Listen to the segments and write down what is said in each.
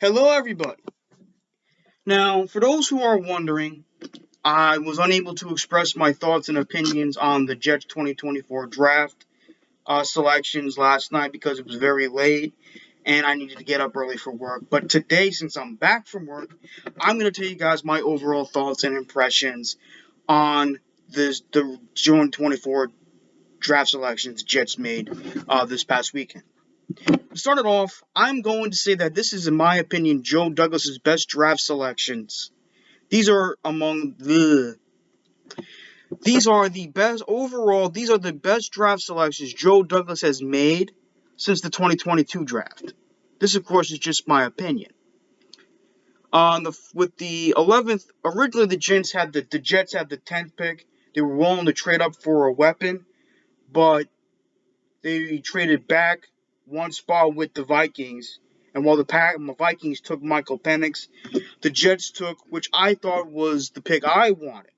Hello, everybody. Now, for those who are wondering, I was unable to express my thoughts and opinions on the Jets 2024 draft selections last night because it was very late and I needed to get up early for work. But today, since I'm back from work, I'm going to tell you guys my overall thoughts and impressions on the June 24 draft selections Jets made this past weekend. To start it off, I'm going to say that this is, in my opinion, Joe Douglas's best draft selections. These are among the these are the best overall. These are the best draft selections Joe Douglas has made since the 2022 draft. This, of course, is just my opinion. With the 11th, originally the Jets had the 10th pick. They were willing to trade up for a weapon, but they traded back one spot with the Vikings. And while the Vikings took Michael Penix, the Jets took, which I thought was the pick I wanted.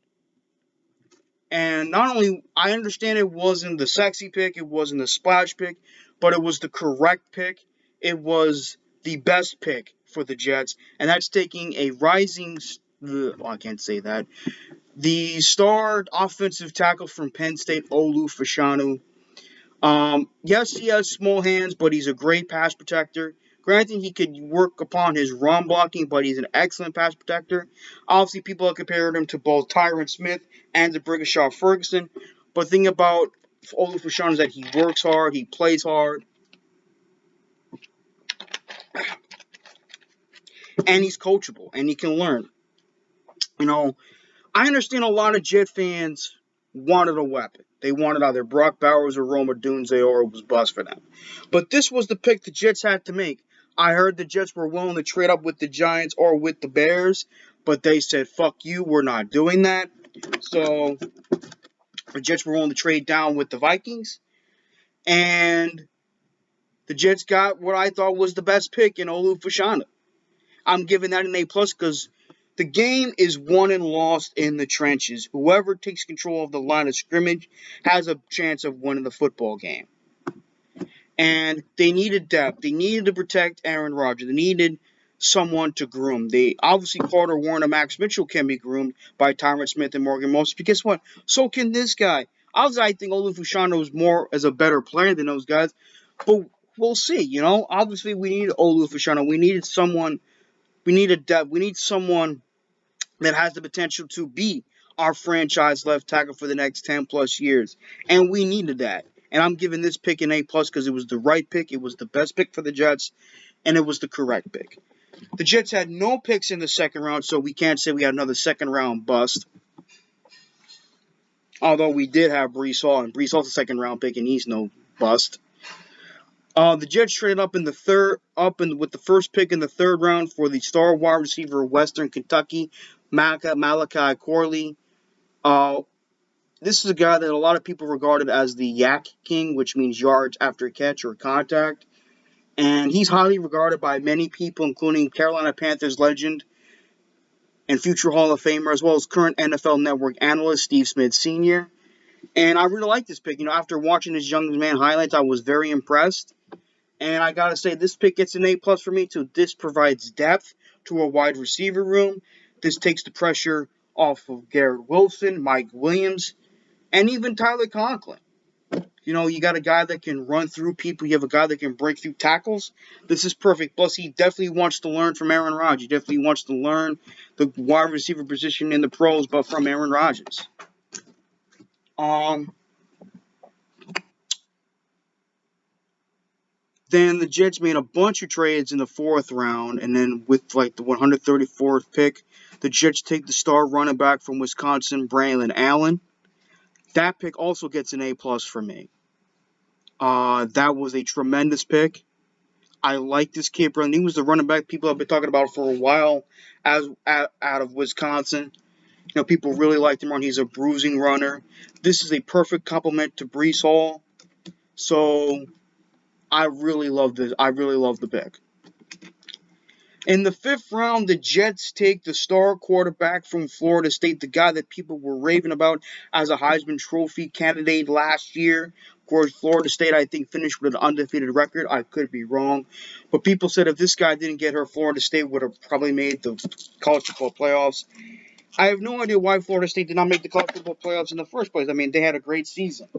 And not only, I understand it wasn't the sexy pick, it wasn't the splash pick, but it was the correct pick. It was the best pick for the Jets, and that's taking a rising, I can't say that, the star offensive tackle from Penn State, Olu Fashanu. Yes, he has small hands, but he's a great pass protector. Granted, he could work upon his run blocking, but he's an excellent pass protector. Obviously, people have compared him to both Tyron Smith and to Brigashaw Ferguson. But the thing about Olu Fashanu is that he works hard, he plays hard, and he's coachable, and he can learn. You know, I understand a lot of Jet fans wanted a weapon. They wanted either Brock Bowers or Roma Dunze, or it was bust for them. But this was the pick the Jets had to make. I heard the Jets were willing to trade up with the Giants or with the Bears, but they said, fuck you, we're not doing that. So the Jets were willing to trade down with the Vikings, and the Jets got what I thought was the best pick in Olu Fashanu. I'm giving that an A plus because the game is won and lost in the trenches. Whoever takes control of the line of scrimmage has a chance of winning the football game. And they needed depth. They needed to protect Aaron Rodgers. They needed someone to groom. They obviously Carter Warren and Max Mitchell can be groomed by Tyron Smith and Morgan Moses. But guess what? So can this guy. Obviously, I think Olu Fashanu is more as a better player than those guys. But we'll see. Obviously we need Olu Fashanu. We needed someone. We need a depth. We need someone that has the potential to be our franchise left tackle for the next 10 plus years. And we needed that. And I'm giving this pick an A plus because it was the right pick. It was the best pick for the Jets, and it was the correct pick. The Jets had no picks in the second round, so we can't say we had another second round bust. Although we did have Breece Hall, and Breece Hall's a second round pick, and he's no bust. The Jets traded up with the first pick in the third round for the star wide receiver of Western Kentucky, Malachi Corley. This is a guy that a lot of people regarded as the Yak King, which means yards after catch or contact. And he's highly regarded by many people, including Carolina Panthers legend and future Hall of Famer, as well as current NFL Network analyst Steve Smith Sr. And I really like this pick. After watching this young man highlights, I was very impressed. And I gotta say, this pick gets an A plus for me too. This provides depth to a wide receiver room. This takes the pressure off of Garrett Wilson, Mike Williams, and even Tyler Conklin. You got a guy that can run through people. You have a guy that can break through tackles. This is perfect. Plus, he definitely wants to learn from Aaron Rodgers. He definitely wants to learn the wide receiver position in the pros, but from Aaron Rodgers. Then the Jets made a bunch of trades in the fourth round, and then with the 134th pick, the Jets take the star running back from Wisconsin, Braylon Allen. That pick also gets an A plus for me. That was a tremendous pick. I like this kid, Braylon. He was the running back people have been talking about for a while out of Wisconsin. People really liked him. He's a bruising runner. This is a perfect complement to Breece Hall. So I really love this. I really love the pick. In the fifth round, the Jets take the star quarterback from Florida State, the guy that people were raving about as a Heisman Trophy candidate last year, Of course, Florida State, I think, finished with an undefeated record. I could be wrong. But people said if this guy didn't get hurt, Florida State would have probably made the college football playoffs. I have no idea why Florida State did not make the college football playoffs in the first place. I mean, they had a great season.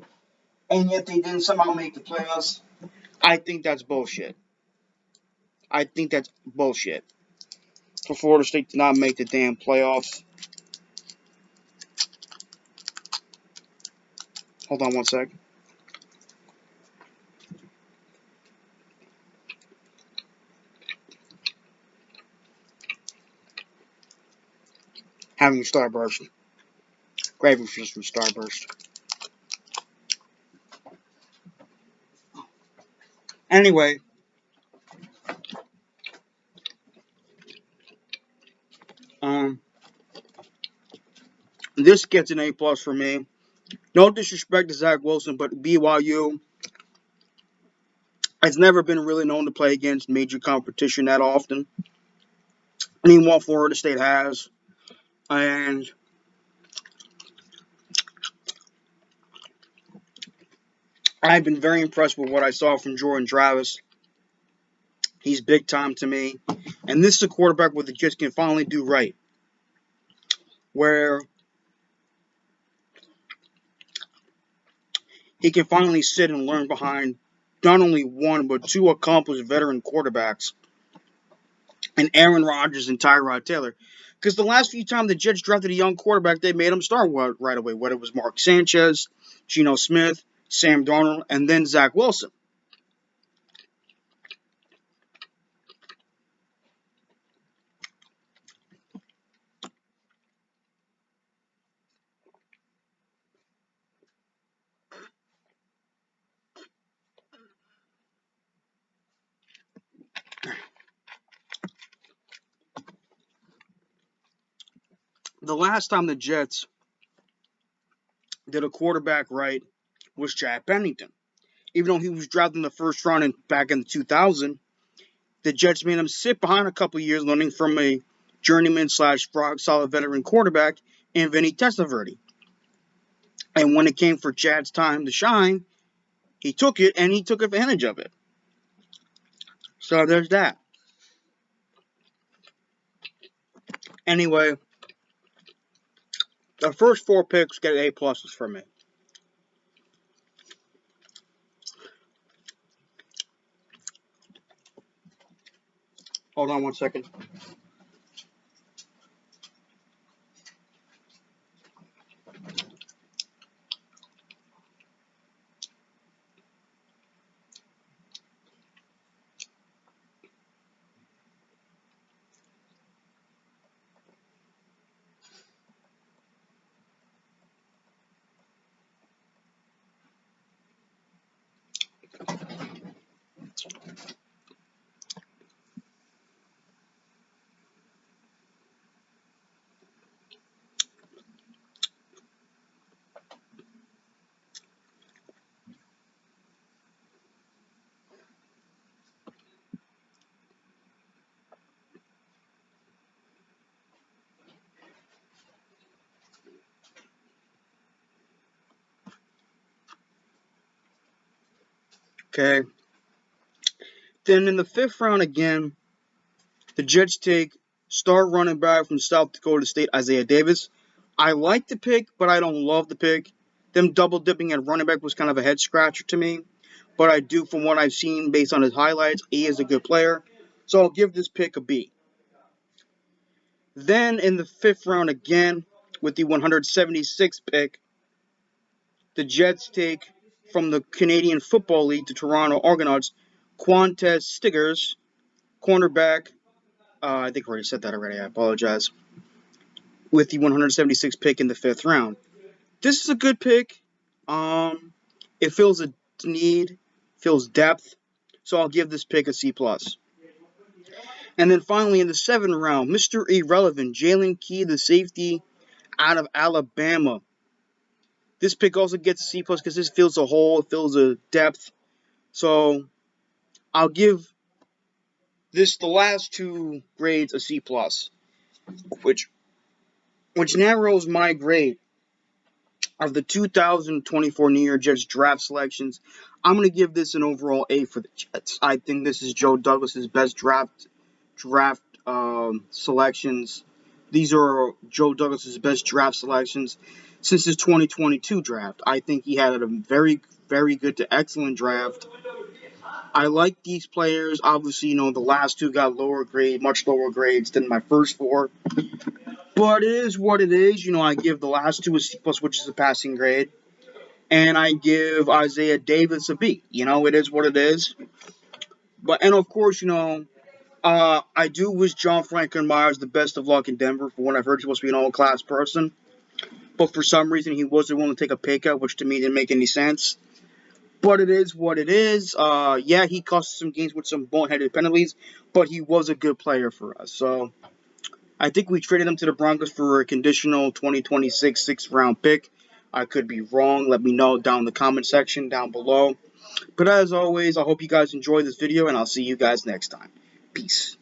And yet they didn't somehow make the playoffs. I think that's bullshit. I think that's bullshit. For Florida State to not make the damn playoffs. Hold on one sec. Having a starburst. Gravy fish from Starburst. Anyway, um, this gets an A plus for me. No disrespect to Zach Wilson, but BYU has never been really known to play against major competition that often. Meanwhile, Florida State has. And I've been very impressed with what I saw from Jordan Travis. He's big time to me. And this is a quarterback where the Jets can finally do right. Where he can finally sit and learn behind not only one, but two accomplished veteran quarterbacks. And Aaron Rodgers and Tyrod Taylor. Because the last few times the Jets drafted a young quarterback, they made him start right away. Whether it was Mark Sanchez, Geno Smith, Sam Darnold, and then Zach Wilson. The last time the Jets did a quarterback right was Chad Pennington. Even though he was drafted in the first round back in 2000, the Jets made him sit behind a couple years, learning from a journeyman slash solid veteran quarterback in Vinny Testaverde. And when it came for Chad's time to shine, he took it and he took advantage of it. So there's that. Anyway, the first four picks get A pluses for me. Hold on one second. Okay. Then in the fifth round again, the Jets take star running back from South Dakota State, Isaiah Davis. I like the pick, but I don't love the pick. Them double dipping at running back was kind of a head scratcher to me. But I do, from what I've seen based on his highlights, he is a good player. So I'll give this pick a B. Then in the fifth round again, with the 176th pick, the Jets take from the Canadian Football League, the Toronto Argonauts, Qantas Stiggers, cornerback. I think I already said that already. I apologize. With the 176th pick in the fifth round. This is a good pick. It fills a need, fills depth. So I'll give this pick a C plus. And then finally in the seventh round, Mr. Irrelevant, Jalen Key, the safety out of Alabama. This pick also gets a C plus because this fills a hole, it fills a depth. So I'll give the last two grades a C plus, which narrows my grade of the 2024 New York Jets draft selections, I'm going to give this an overall A for the Jets. I think this is Joe Douglas's best draft selections. These are Joe Douglas's best draft selections since his 2022 draft. I think he had a very, very good to excellent draft. I like these players. Obviously, the last two got much lower grades than my first four. But it is what it is. I give the last two a C plus, which is a passing grade. And I give Isaiah Davis a B. It is what it is. And of course, I do wish John Franklin Myers the best of luck in Denver. For what I've heard, he's supposed to be an all-class person. But for some reason, he wasn't willing to take a pay cut, which to me didn't make any sense. But it is what it is. Yeah, he cost some games with some boneheaded penalties, but he was a good player for us. So I think we traded him to the Broncos for a conditional 2026 sixth-round pick. I could be wrong. Let me know down in the comment section down below. But as always, I hope you guys enjoyed this video, and I'll see you guys next time. Peace.